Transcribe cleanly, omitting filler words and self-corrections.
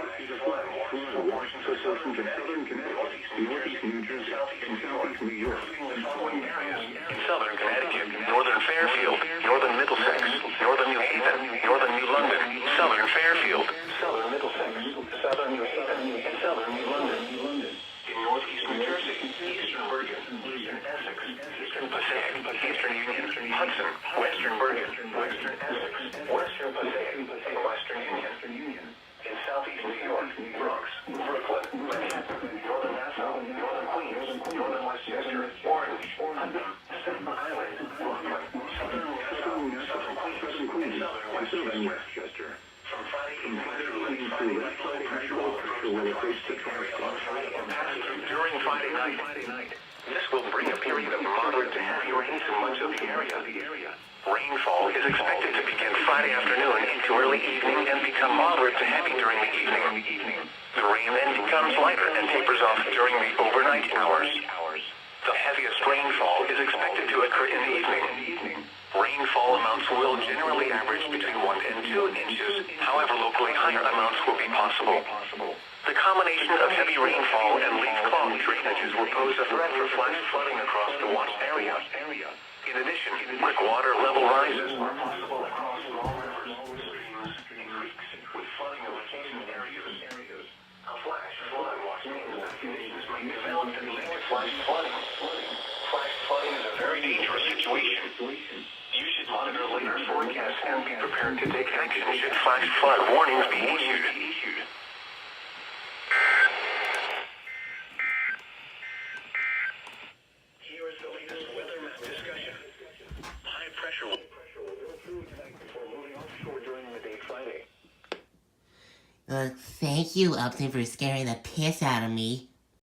Portions of southern Connecticut, northeast New Jersey, and southeast New York. The following areas in southern Connecticut, northern Fairfield, northern Middlesex, northern New Haven, northern New London, southern Fairfield, southern Middlesex, southern New Haven, and southern New London. In northeast New Jersey, eastern Bergen, eastern Essex, eastern Passaic, eastern Union, Hudson, western Bergen, western Essex, western Passaic, and western Union. In southeast New York, Bronx, Brooklyn, Manhattan, northern Nassau, northern Queens, northern Westchester, Orange, Putnam, Staten Island, Brooklyn, southern Nassau, southern Queens, and southern Westchester. From Friday evening through late Friday night, low pressure will approach the tri-state on Friday and pass through during Friday night. This will bring a period of moderate to heavy rains in much of the area. Rainfall is expected to begin Friday afternoon into early evening and become moderate to heavy during the evening. The rain then becomes lighter and tapers off during the overnight hours. The heaviest rainfall is expected to occur in the evening. Rainfall amounts will generally average between 1 and 2 inches. However, locally higher amounts will be possible. The combination of heavy rainfall and leaf-clogged drainages will pose a threat for flash flooding across the watched area. In addition, quick water level rises are possible across all rivers, streams, and creeks, with flooding of adjacent areas. A flash flood watch means that conditions may develop to lead to flash flooding. Flash flooding is a very dangerous situation. You should monitor later forecasts and be prepared to take action should flash flood warnings be issued. Here is the latest weather map discussion. High pressure will go through tonight before moving offshore during the day Friday. Thank you, Upton, for scaring the piss out of me.